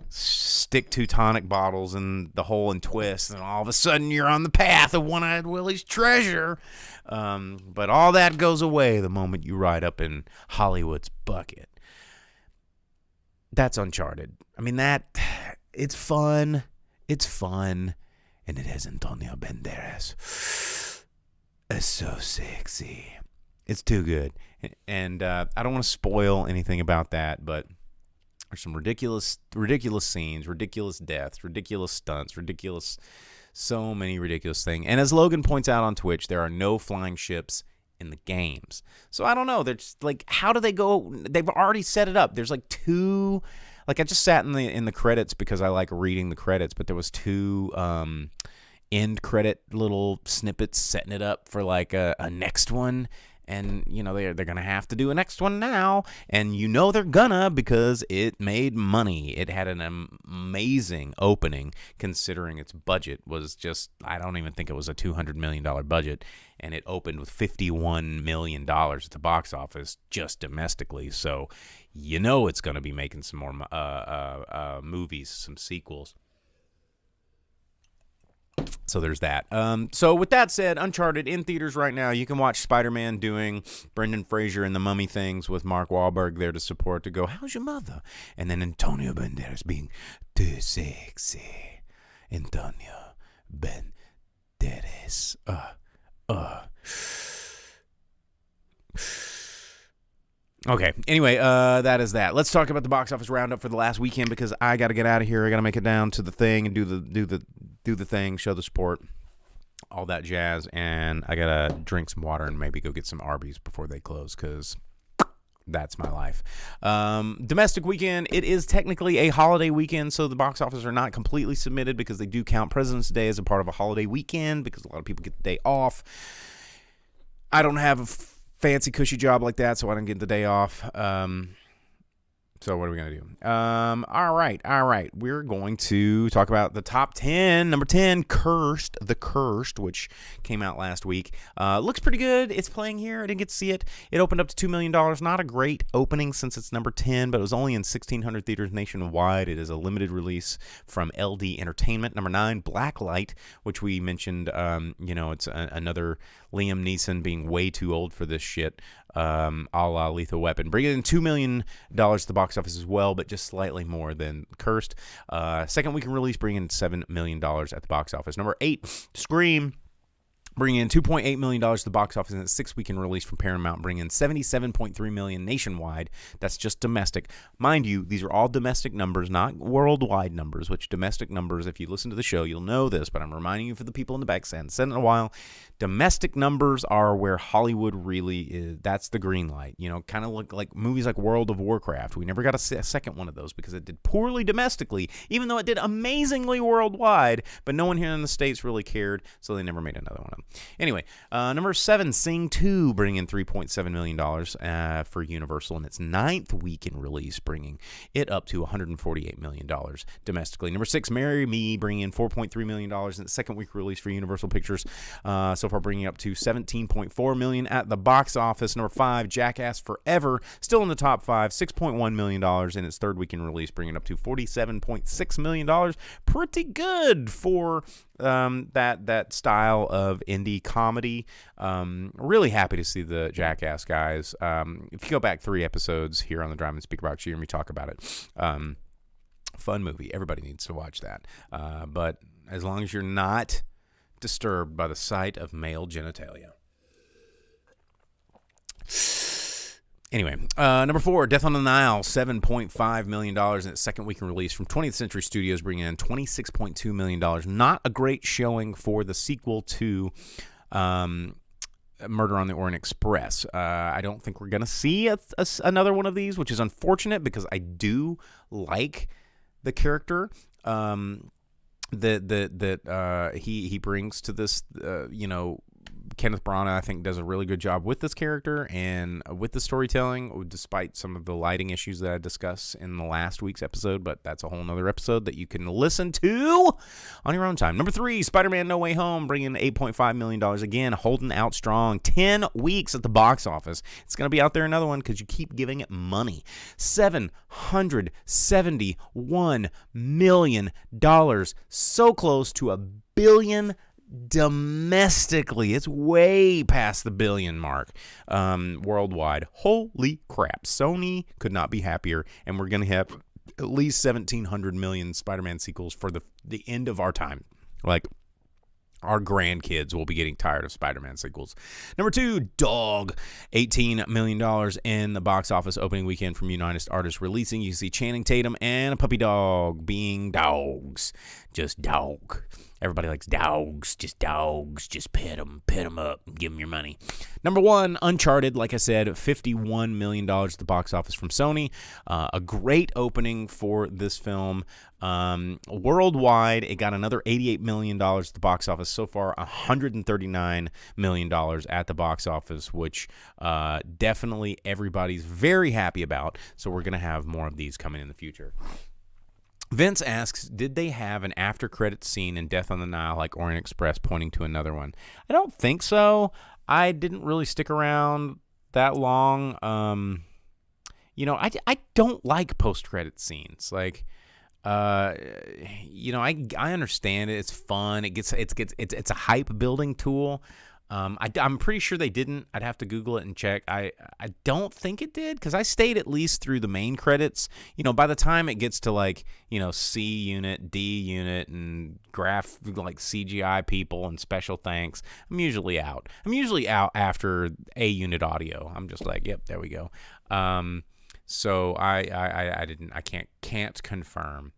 stick 2 tonic bottles in the hole and twist, and all of a sudden you're on the path of One-Eyed Willie's treasure. But all that goes away the moment you ride up in Hollywood's bucket. That's Uncharted. I mean, it's fun. It's fun. And it has Antonio Banderas. It's so sexy. It's too good. And I don't want to spoil anything about that, but there's some ridiculous scenes, ridiculous deaths, ridiculous stunts, so many ridiculous things. And as Logan points out on Twitch, there are no flying ships in the games. So I don't know. They're just like, how do they go? They've already set it up. There's like 2. Like, I just sat in the credits because I like reading the credits, but there was 2 end credit little snippets setting it up for like a next one. And, they're going to have to do a next one now. And they're gonna, because it made money. It had an amazing opening, considering its budget was just, I don't even think it was a $200 million budget. And it opened with $51 million at the box office just domestically. So, it's going to be making some more movies, some sequels. So there's that. So with that said, Uncharted in theaters right now. You can watch Spiderman doing Brendan Fraser and the Mummy things with Mark Wahlberg there to support, to go, how's your mother? And then Antonio Banderas being too sexy. Antonio Banderas. Okay, anyway, that is that. Let's talk about the box office roundup for the last weekend, because I got to get out of here. I got to make it down to the thing and do the thing, show the sport, all that jazz, and I got to drink some water and maybe go get some Arby's before they close, because that's my life. Domestic weekend, it is technically a holiday weekend, so the box office are not completely submitted, because they do count President's Day as a part of a holiday weekend, because a lot of people get the day off. I don't have a fancy cushy job like that, so I didn't get the day off. So what are we going to do? All right. We're going to talk about the top 10. Number 10, Cursed, The Cursed, which came out last week. Looks pretty good. It's playing here. I didn't get to see it. It opened up to $2 million. Not a great opening since it's number 10, but it was only in 1,600 theaters nationwide. It is a limited release from LD Entertainment. Number 9, Blacklight, which we mentioned. It's another Liam Neeson being way too old for this shit. A la Lethal Weapon, bringing in $2 million to the box office as well, but just slightly more than Cursed. Second weekend release, bringing in $7 million at the box office. Number 8, Scream, bringing in $2.8 million to the box office in its 6th weekend release from Paramount, bringing in $77.3 million nationwide. That's just domestic. Mind you, these are all domestic numbers, not worldwide numbers, which domestic numbers, if you listen to the show, you'll know this, but I'm reminding you for the people in the back, said it in a while, domestic numbers are where Hollywood really is. That's the green light. Kind of look like movies like World of Warcraft. We never got a second one of those because it did poorly domestically, even though it did amazingly worldwide, but no one here in the States really cared, so they never made another one of them. Anyway, number 7, Sing 2, bringing in $3.7 million for Universal in its 9th weekend release, bringing it up to $148 million domestically. Number 6, Marry Me, bringing in $4.3 million in its 2nd week release for Universal Pictures, so far bringing up to $17.4 million at the box office. Number 5, Jackass Forever, still in the top 5, $6.1 million in its 3rd weekend release, bringing it up to $47.6 million. Pretty good for that style of indie comedy. Really happy to see the Jackass guys. If you go back 3 episodes here on the Drive and Speaker Box, you hear me talk about it. Fun movie. Everybody needs to watch that. But as long as you're not disturbed by the sight of male genitalia. Anyway, number 4, Death on the Nile, $7.5 million in its 2nd weekend release from 20th Century Studios, bringing in $26.2 million. Not a great showing for the sequel to Murder on the Orient Express. I don't think we're going to see another one of these, which is unfortunate because I do like the character that he brings to this, Kenneth Branagh, I think, does a really good job with this character and with the storytelling, despite some of the lighting issues that I discussed in the last week's episode, but that's a whole nother episode that you can listen to on your own time. Number 3, Spider-Man No Way Home, bringing in $8.5 million. Again, holding out strong. 10 weeks at the box office. It's going to be out there another one because you keep giving it money. $771 million. So close to $1 billion domestically. It's way past the $1 billion mark worldwide. Holy crap. Sony could not be happier, and we're going to have at least 1,700 million Spider-Man sequels for the end of our time. Like, our grandkids will be getting tired of Spider-Man sequels. Number 2, Dog. $18 million in the box office opening weekend from United Artists releasing. You see Channing Tatum and a puppy dog being dogs. Just dog. Everybody likes dogs. Just pet them up, and give them your money. Number 1, Uncharted. Like I said, $51 million at the box office from Sony. A great opening for this film. Worldwide, it got another $88 million at the box office. So far, $139 million at the box office, which definitely everybody's very happy about. So we're going to have more of these coming in the future. Vince asks, did they have an after-credits scene in Death on the Nile like Orient Express, pointing to another one? I don't think so. I didn't really stick around that long. I don't like post-credit scenes. Like, I understand it. It's fun. It's a hype building tool. I'm pretty sure they didn't. I'd have to Google it and check. I don't think it did, because I stayed at least through the main credits. By the time it gets to C unit, D unit, and CGI people and special thanks, I'm usually out. I'm usually out after A unit audio. I'm just like, yep, there we go. So I can't confirm.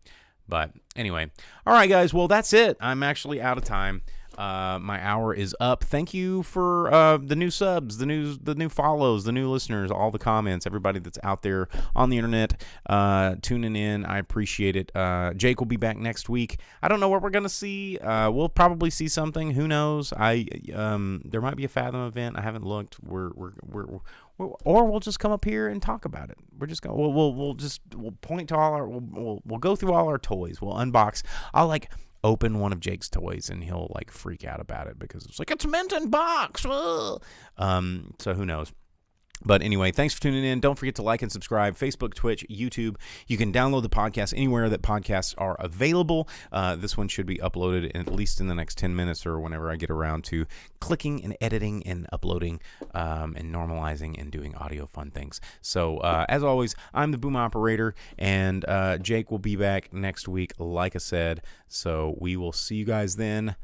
But anyway, all right, guys. Well, that's it. I'm actually out of time. My hour is up. Thank you for the new subs, the new follows, the new listeners, all the comments, everybody that's out there on the internet tuning in. I appreciate it. Jake will be back next week. I don't know what we're gonna see. We'll probably see something. Who knows? There might be a Fathom event. I haven't looked. Or we'll just come up here and talk about it. We're just gonna we'll point to all our we'll go through all our toys. We'll unbox. I'll open one of Jake's toys and he'll freak out about it because it's meant in box. So who knows? But anyway, thanks for tuning in. Don't forget to like and subscribe. Facebook, Twitch, YouTube. You can download the podcast anywhere that podcasts are available. This one should be uploaded at least in the next 10 minutes or whenever I get around to clicking and editing and uploading and normalizing and doing audio fun things. So as always, I'm the Boom Operator, and Jake will be back next week, like I said. So we will see you guys then.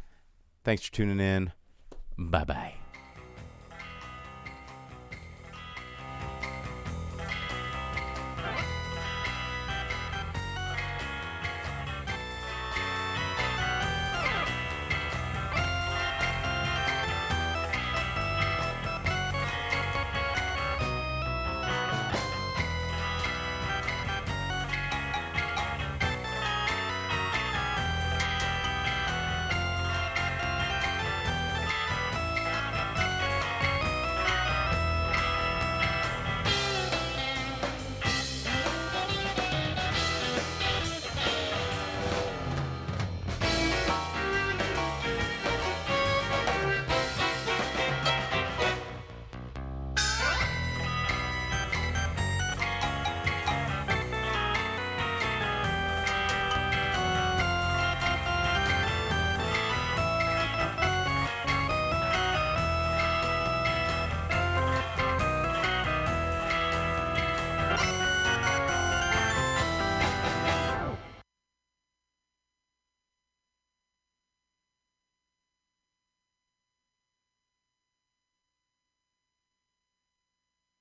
Thanks for tuning in. Bye-bye.